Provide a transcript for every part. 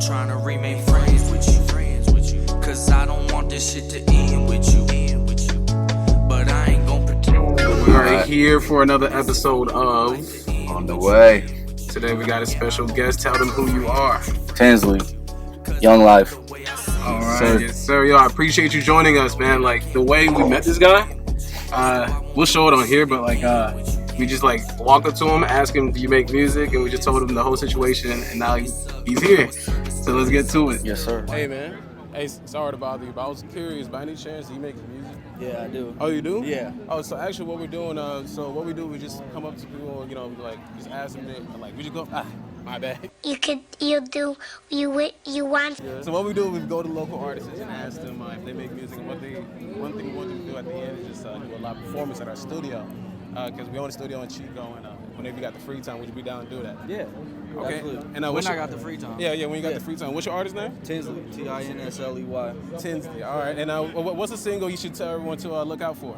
trying to remain friends with you. Cause I don't want this shit to end with you. But I ain't gonna pretend. We are here for another episode of On the Way. Today we got a special guest. Tell them who you are. Tinsley, Young Life. All right, yes, sir. Yo, I appreciate you joining us, man. Like the way we met this guy, we'll show it on here, but we just walk up to him, ask him, "Do you make music?" And we just told him the whole situation, and now he's here. So let's get to it. Yes, sir. Hey, man. Hey, sorry to bother you, but I was curious. By any chance, do you make music? Yeah, I do. Oh, you do? Yeah. Oh, so actually, what we're doing, we just come up to people, just ask them, we just go. My bad. You do you want. So what we do, we go to local artists and ask them if they make music. And one thing we want them to do at the end is just do a live performance at our studio, because we own a studio in Chico, and whenever you got the free time, would you be down to do that? Yeah. Okay. Absolutely. And when I got the free time. Yeah, when you got the free time. What's your artist name? Tinsley, Tinsley. Tinsley. All right. And what's a single you should tell everyone to look out for?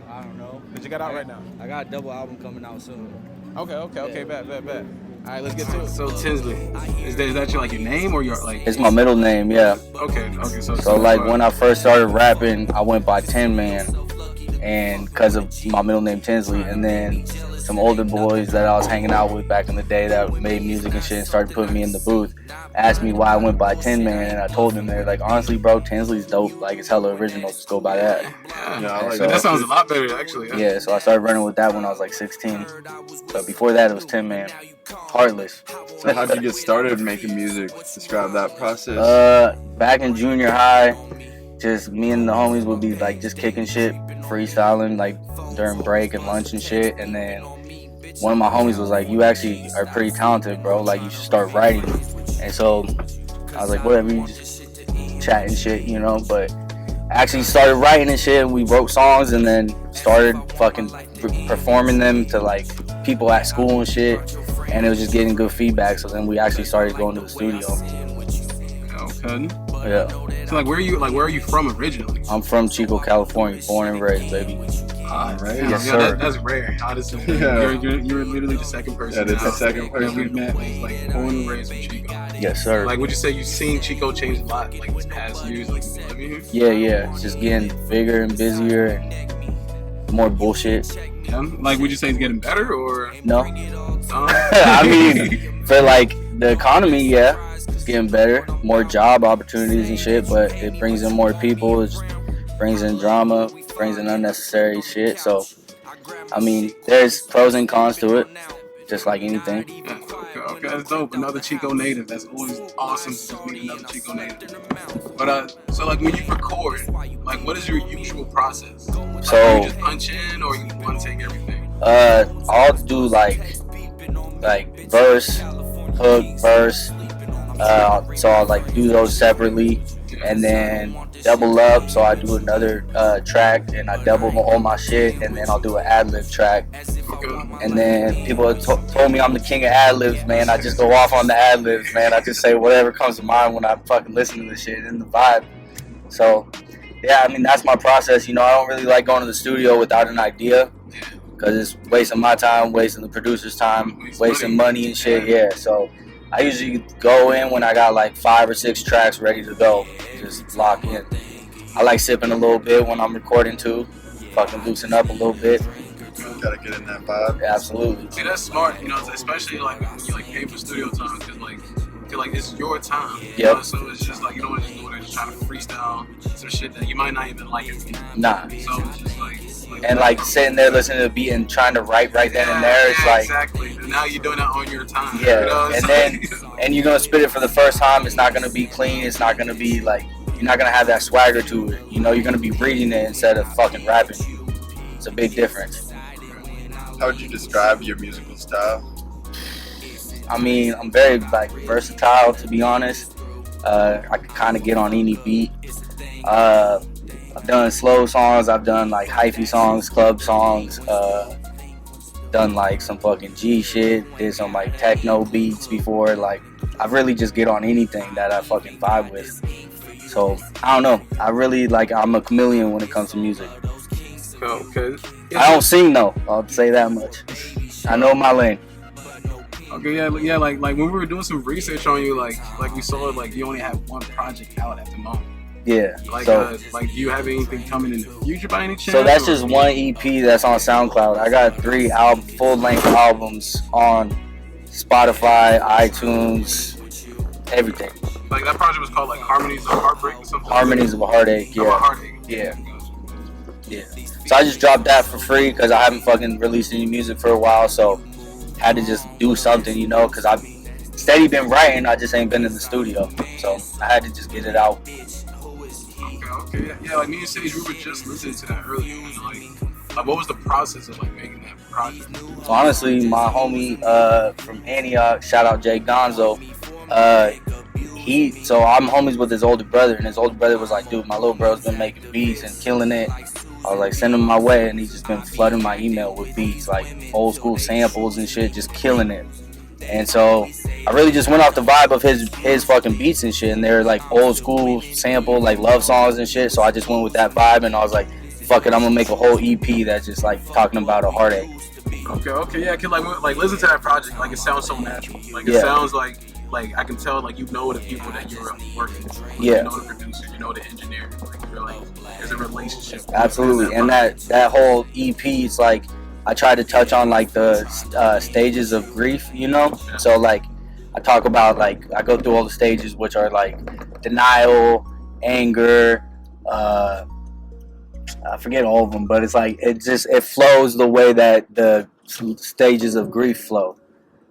I don't know. That you got out right now? I got a double album coming out soon. Okay. Bet. All right, let's get to it. So Tinsley, is that your name or your It's my middle name, yeah. Okay. So when I first started rapping, I went by Tin Man, and because of my middle name Tinsley, and then some older boys that I was hanging out with back in the day that made music and shit and started putting me in the booth asked me why I went by Tin Man, and I told them, they're like, honestly, bro, Tinsley's dope. It's hella original. Just go by that. Yeah, that sounds a lot better, actually. Yeah, so I started running with that when I was 16. So before that, it was Tin Man. Heartless. So how'd you get started making music? Describe that process. Back in junior high, just me and the homies would be just kicking shit, freestyling during break and lunch and shit. And then one of my homies was like, "You actually are pretty talented, bro. You should start writing." And so I was like, "Whatever, you just chatting shit, But I actually started writing and shit, and we wrote songs, and then started fucking performing them to people at school and shit. And it was just getting good feedback. So then we actually started going to the studio. Okay. Yeah. So where are you from originally? I'm from Chico, California, born and raised, baby. All right. Yes, sir. That's rare. Honestly, Yeah. you're literally the second person. That is the second person we've met. Born and raised in Chico. Yes, sir. Would you say you've seen Chico change a lot these past years? You've been living here? Yeah. It's just getting bigger and busier and more bullshit. Yeah. Would you say it's getting better or no? I mean, for the economy, yeah, it's getting better. More job opportunities and shit, but it brings in more people. It brings in drama, brings in unnecessary shit. So, I mean, there's pros and cons to it, just like anything. Yeah, okay, that's dope. Another Chico native. That's always awesome to just meet another Chico native. But so when you record, what is your usual process? So you just punch in, or you one take everything? I'll do verse, hook, verse. So I'll do those separately, and then double up. So I do another track, and I double all my shit, and then I'll do an ad-lib track. Okay. And then people have told me I'm the king of ad-libs, man. I just go off on the ad-libs, man. I just say whatever comes to mind when I fucking listen to the shit and the vibe. So, yeah, I mean, that's my process. I don't really like going to the studio without an idea, because it's wasting my time, wasting the producer's time, wasting money and shit, yeah. So I usually go in when I got 5 or 6 tracks ready to go, just lock in. I like sipping a little bit when I'm recording too, fucking loosen up a little bit. Gotta get in that vibe. Yeah, absolutely. See, that's smart, especially when you pay for studio time, because it's your time. Yep. So it's just you don't want to just go there just trying to freestyle some shit that you might not even like. Nah. So it's just and sitting there listening to the beat and trying to write right then and there, it's exactly. And now you're doing that on your time. Yeah. And then and you're gonna spit it for the first time. It's not gonna be clean. It's not gonna be you're not gonna have that swagger to it. You're gonna be reading it instead of fucking rapping. It's a big difference. How would you describe your musical style? I mean, I'm very versatile, to be honest. I can kind of get on any beat. I've done slow songs. I've done hyphy songs, club songs. Done some fucking G shit. Did some techno beats before. I really just get on anything that I fucking vibe with. So I don't know. I really I'm a chameleon when it comes to music. Okay. I don't sing though. I'll say that much. I know my lane. Okay, yeah, like when we were doing some research on you, like we saw like you only have one project out at the moment. Yeah. Like, So, like, do you have anything coming in the future by any chance? so that's or- just one EP that's on SoundCloud. I got 3 full-length albums on Spotify, iTunes, everything. Like that project was called like Harmonies of Heartbreak or something. Harmonies of a Heartache. Of a Yeah. Heartache. Yeah. Yeah. So I just dropped that for free because I haven't fucking released any music for a while. So had to just do something, you know, because I've steady been writing. I just ain't been in the studio. So I had to just get it out. Okay. Yeah, like me and Sage, we were just listening to that earlier. Like what was the process of like making that project? So honestly, my homie from Antioch, shout out Jay Gonzo, so I'm homies with his older brother, and his older brother was like, dude, my little bro's been making beats and killing it. I was like, send him my way, and he's just been flooding my email with beats, like old school samples and shit, just killing it. And so I really just went off the vibe of his fucking beats and shit, and they're like old school sample, like love songs and shit. So I just went with that vibe, and I was like, fuck it, I'm gonna make a whole EP that's just like talking about a heartache. Okay, yeah, I can like listen to that project, like it sounds so natural. Like it sounds like I can tell like you know the people that you're working with. Like, Yeah. You know the producers, you know the engineer. Like you're like there's a relationship. Absolutely, and that whole EP, it's like I try to touch on like the stages of grief, you know. So like I talk about like I go through all the stages, which are like denial, anger. I forget all of them, but it's like it flows the way that the stages of grief flow.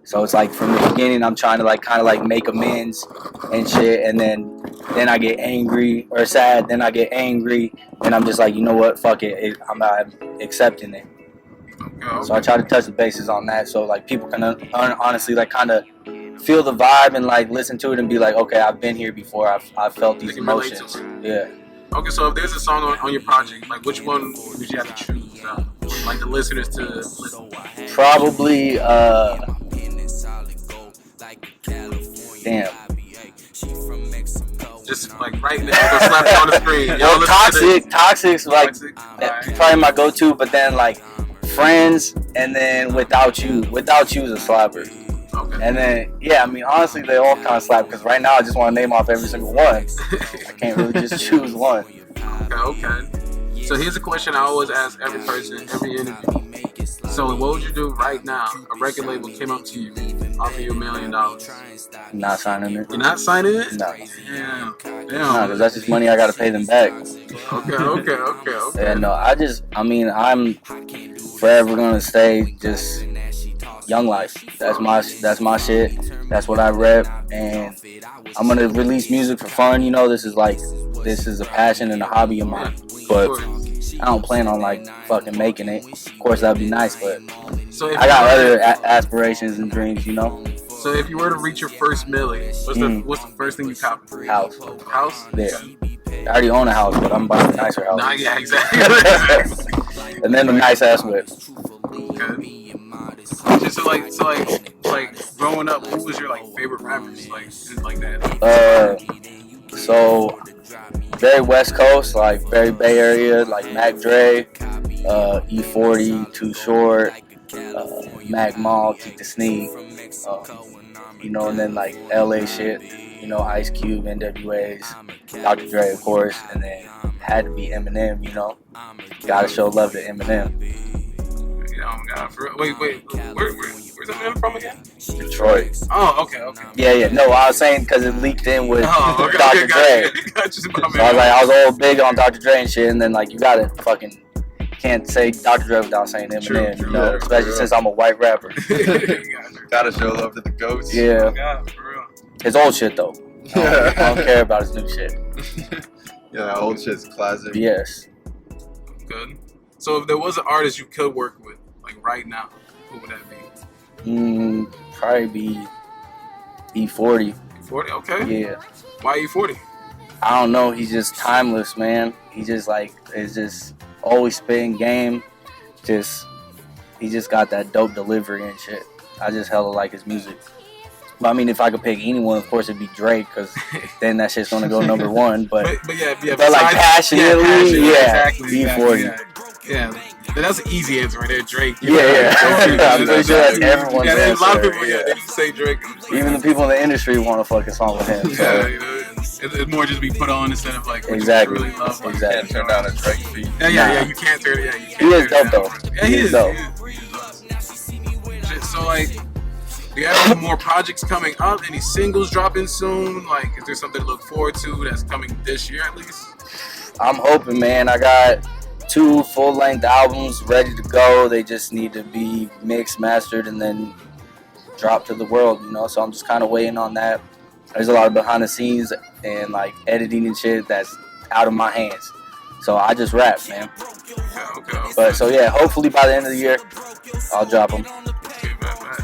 So it's like from the beginning, I'm trying to like kind of like make amends and shit, and then I get angry or sad, then I get angry, and I'm just like, you know what, fuck it, I'm accepting it. Okay. So I try to touch the bases on that, so like people can honestly like kind of feel the vibe and like listen to it and be like, okay, I've been here before, I've felt these emotions. Yeah. Okay, so if there's a song on your project, like which one would you have to choose? Like the listeners to listen. Probably damn. Just like right now, go slap it on the screen. Yo, Toxic's like probably my go-to, but then like Friends, and then Without You is a slapper. Okay. And then yeah, I mean honestly they all kind of slap because right now I just want to name off every single one. I can't really just choose one. Okay. So here's a question I always ask every person, every interview. So what would you do right now? A record label came up to you, offer you $1 million. I'm not signing it. You're not signing it? No. Damn. Nah, because that's just money I gotta pay them back. Okay. And no, I'm forever gonna stay just Young Life. That's my shit. That's what I rep, and I'm gonna release music for fun. You know, this is a passion and a hobby of mine. But I don't plan on like fucking making it. Of course, that'd be nice, but so I got other aspirations and dreams. You know. So if you were to reach your first million, what's the first thing you cop? House. House? Yeah. I already own a house, but I'm buying a nicer house. Nah, yeah, exactly. And then a nice ass whip. Okay. So like growing up, who was your like favorite rappers? Like that. So very West Coast, like very Bay Area, like Mac Dre, E40, Too Short, Mac Mall, Keep the Sneak, you know, and then like LA shit, you know, Ice Cube, NWAs, Dr. Dre, of course, and then had to be Eminem, you know. Gotta show love to Eminem. Oh God, for real. Wait, where's Eminem from again? Detroit. Oh, okay. Yeah. No, I was saying because it leaked in with Dr. Dre. Gotcha. So I was all big on Dr. Dre and shit, and then like you gotta fucking can't say Dr. Dre without saying Eminem, you know, especially since I'm a white rapper. Gotta show love to the goats. Yeah. Oh God, for real. His old shit though. I don't care about his new shit. Yeah, that old shit's classic. Yes. Good. So if there was an artist you could work with, like right now, who would that be? Probably be E40. E40, okay. Yeah. Why E40? I don't know. He's just timeless, man. He just like is just always spitting game. He just got that dope delivery and shit. I just hella like his music. But I mean, if I could pick anyone, of course it'd be Drake, because then that shit's gonna go number one. But yeah. But like passionately, exactly. E40. Yeah, That's an easy answer right there, Drake. Yeah. I'm pretty sure that's everyone's Yeah, there's a lot of answer. people. Yeah, they just say Drake. Even the people in the industry want a fucking song with him. So. Yeah, you know, it's more just be put on instead of like what Exactly. you really love. Like, Exactly. Can't turn down a Drake feat. Yeah. You can't turn it. Yeah, you can't. He is turn it dope, down. though. Yeah, He is dope. Shit, so like, do you have any more projects coming up? Any singles dropping soon? Like, is there something to look forward to that's coming this year at least? I'm hoping, man. I got 2 full-length albums ready to go. They just need to be mixed, mastered, and then dropped to the world, you know? So I'm just kind of waiting on that. There's a lot of behind the scenes and, like, editing and shit that's out of my hands. So I just rap, man. Okay. But, so, yeah, hopefully by the end of the year, I'll drop them. Okay, man.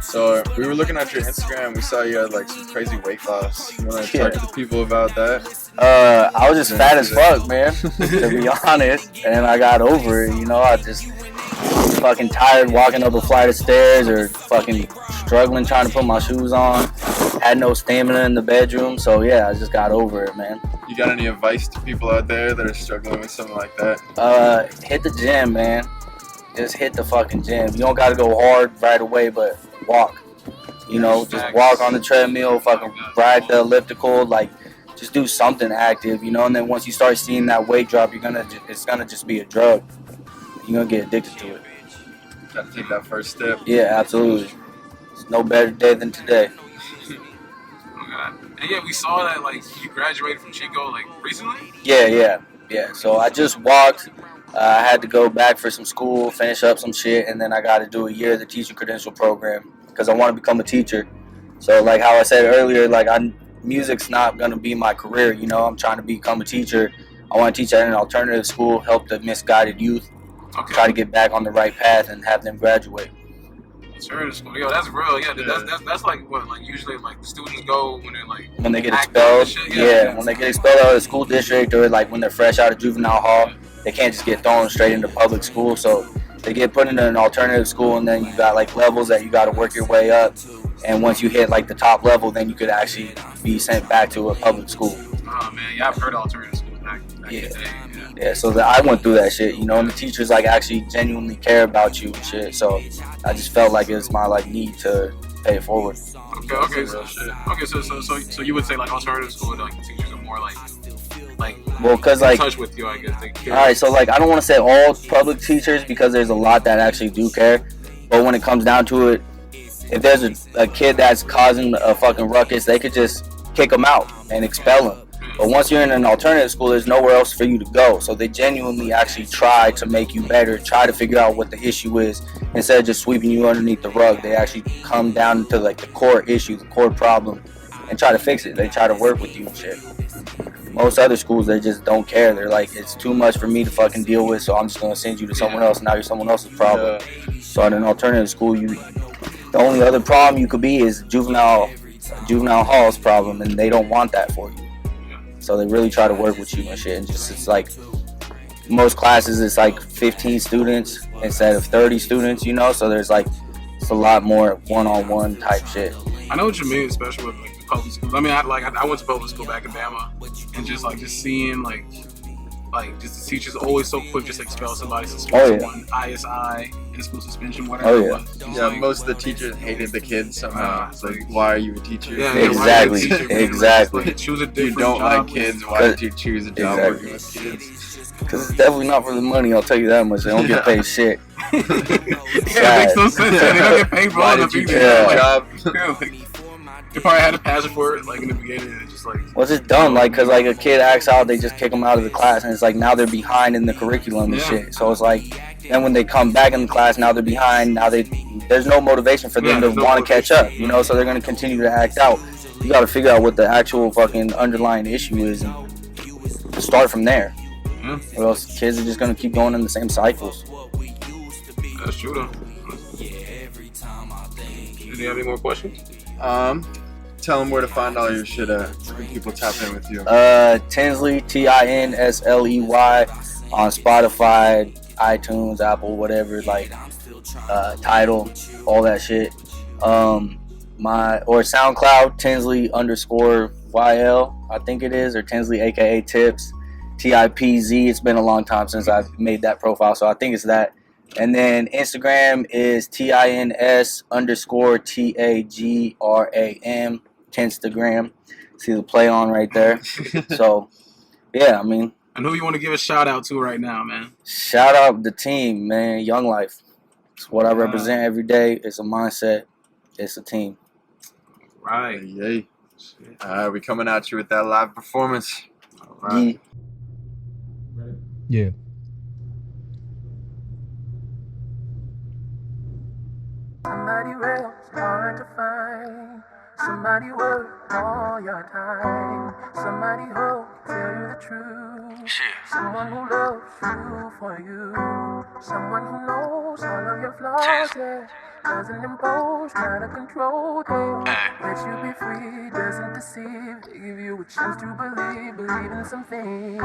So we were looking at your Instagram. We saw you had like some crazy weight loss. You want to talk to the people about that? I was just fat as fuck, man, to be honest. And I got over it, you know. I just fucking tired walking up a flight of stairs or fucking struggling trying to put my shoes on. Had no stamina in the bedroom. So, yeah, I just got over it, man. You got any advice to people out there that are struggling with something like that? Hit the gym, man. Just hit the fucking gym. You don't got to go hard right away, but walk. You know, just walk on the treadmill, fucking ride the elliptical, like just do something active, you know. And then once you start seeing that weight drop, it's gonna just be a drug. You're gonna get addicted to it. Got to take that first step. Yeah, absolutely. It's no better day than today. And yeah, we saw that like you graduated from Chico like recently. Yeah. So I just walked. I had to go back for some school, finish up some shit, and then I got to do a year of the teacher credential program because I want to become a teacher. So like how I said earlier, like music's not gonna be my career. You know, I'm trying to become a teacher. I want to teach at an alternative school, help the misguided youth, try to get back on the right path, and have them graduate. Alternative school, yo, that's real. Yeah, that's like what like usually like students go when they're like when they get expelled. Yeah, when they get expelled out of the school district or like when they're fresh out of juvenile hall. They can't just get thrown straight into public school, so they get put into an alternative school, and then you got like levels that you got to work your way up. And once you hit like the top level, then you could actually be sent back to a public school. Oh man, yeah, I've heard of alternative schools back in the day. Yeah. So I went through that shit, you know, and the teachers like actually genuinely care about you and shit. So I just felt like it was my like need to pay it forward. Okay. So you would say like alternative school, like the teachers are more like well, cause in like touch with you, I guess. They care. All right, so like I don't want to say all public teachers because there's a lot that actually do care, but when it comes down to it, if there's a kid that's causing a fucking ruckus, they could just kick him out and expel him. But once you're in an alternative school, there's nowhere else for you to go. So they genuinely actually try to make you better, try to figure out what the issue is instead of just sweeping you underneath the rug. They actually come down to like the core issue, the core problem, and try to fix it. They try to work with you and shit. Most other schools, they just don't care. They're like, it's too much for me to fucking deal with, so I'm just going to send you to someone else. Now you're someone else's problem. So in an alternative school, the only other problem you could be is juvenile hall's problem, and they don't want that for you. So they really try to work with you and shit. And just it's like most classes, it's like 15 students instead of 30 students, you know. So there's like it's a lot more one-on-one type shit. I know what you mean, especially with like the public schools. I mean, I went to public school back in Bama, and just seeing like just the teachers always so quick just expel somebody, suspend someone, ISI, in-school suspension, whatever it was. Yeah, most of the teachers hated the kids somehow. It's like, why are you a teacher? Yeah, exactly. Like, choose a different you don't job. like kids, why did you choose a job working with kids? Because it's definitely not for the money, I'll tell you that much. They don't get paid shit. Yeah, it makes no sense. They don't get paid for all the people. Job? They probably had a passion for it, like in the beginning, and just like. Well, it's just dumb, like, cause like a kid acts out, they just kick them out of the class, and it's like now they're behind in the curriculum and shit. So it's like, then when they come back in the class, now they're behind. Now there's no motivation for them to want to catch up, you know. So they're gonna continue to act out. You got to figure out what the actual fucking underlying issue is, and start from there. Or else kids are just gonna keep going in the same cycles. That's true though. Do you have any more questions? Tell them where to find all your shit at. Where can people tap in with you? Tinsley, Tinsley, on Spotify, iTunes, Apple, whatever, like Tidal, all that shit. Or SoundCloud, Tinsley _YL, I think it is, or Tinsley aka Tips. TIPZ. It's been a long time since I've made that profile, so I think it's that. And then Instagram is TINS_TAGRAM, Tinstagram. See the play on right there. So, yeah, I mean. And who you want to give a shout out to right now, man? Shout out the team, man. Young Life. It's what I represent every day. It's a mindset. It's a team. Right. Yay. All right, we coming at you with that live performance. All right. Yeah. Somebody real hard to find. Somebody worth all your time. Somebody who'll tell you the truth. Someone who loves you for you. Someone who knows all of your flaws. Yeah. Doesn't impose, try to control them. Let you be free, doesn't deceive. They give you a chance to believe in some things.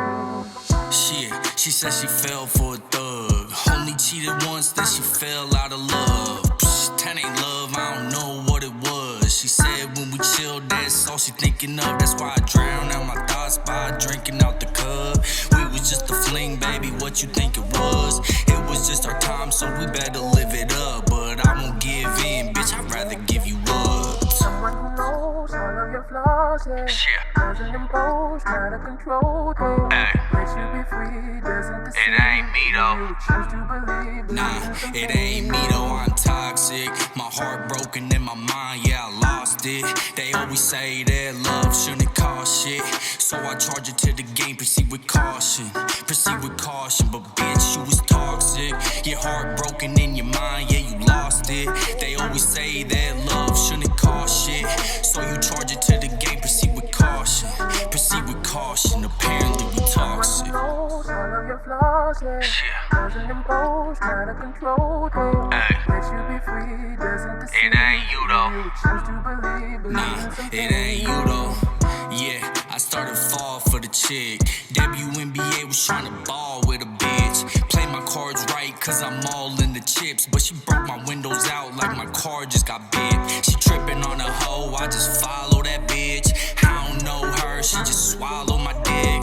Shit, she said she fell for a thug. Only cheated once, then she fell out of love. Psh, that ain't love, I don't know what it was. She said when we chilled, that's all she thinking of. That's why I drown out my thoughts by drinking out the cup. We was just a fling, baby, what you think it was? It was just our time, so we better live it up. But I won't give in, bitch, I'd rather give you up. Someone who knows all of your flaws, yeah. Doesn't impose, try to control them. Let you be free, doesn't deceive. It ain't me though. You choose to believe Nah, it ain't me though, I'm toxic. My heart broken in my mind, yeah, I lost it. They always say that love shouldn't cost shit. So I charge it to the game, proceed with caution. Proceed with caution, but bitch, you was toxic. Your heart broken in your mind, yeah, you lost it. They always say that love shouldn't cost shit. So you charge it to the game, proceed with caution. Proceed with caution, apparently we toxic. knows all of your flaws, yeah. Doesn't impose, try to control them. Let you be free, doesn't deceive. It ain't you though. You choose to believe Nah, in some it ain't you though. Yeah, I started fall for the chick. WNBA was trying to ball with a bitch. Play my cards right, cause I'm all in the chips. But she broke my windows out like my car just got bent. She tripping on a hoe, I just follow that bitch. I don't know her, she just swallowed my dick.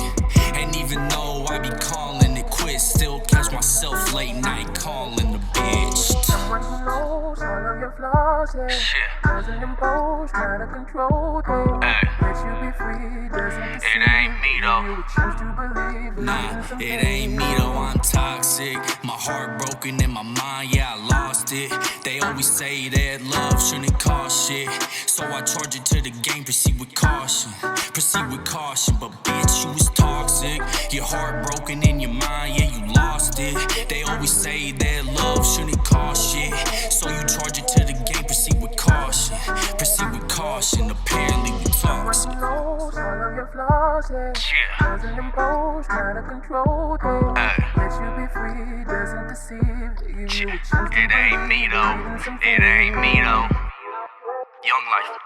And even though I be calling it quits, still catch myself late night calling the bitch. someone who knows all of your flaws, yeah. Doesn't impose, try to control them. Let you be free, doesn't deceive. It ain't me though. You choose to believe Nah, in some it ain't me though, I'm toxic. My heart broken in my mind, yeah, I lost it. They always say that love shouldn't cost shit. So I charge it to the game, proceed with caution. Proceed with caution, but bitch, you was toxic. Your heart broken in your mind, yeah, you lost it. They always say that love shouldn't cost shit. So you charge it to the game, proceed with caution. Proceed with caution, apparently we toxic. knows all of your flaws, yeah. Doesn't impose, try to control them. Let you be free, doesn't deceive. They give you a chance to It ain't me though. believe in some It ain't me things. though. Young life,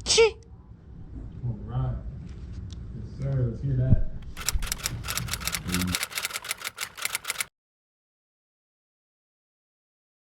yeah. All right. Yes, sir. Let's hear that.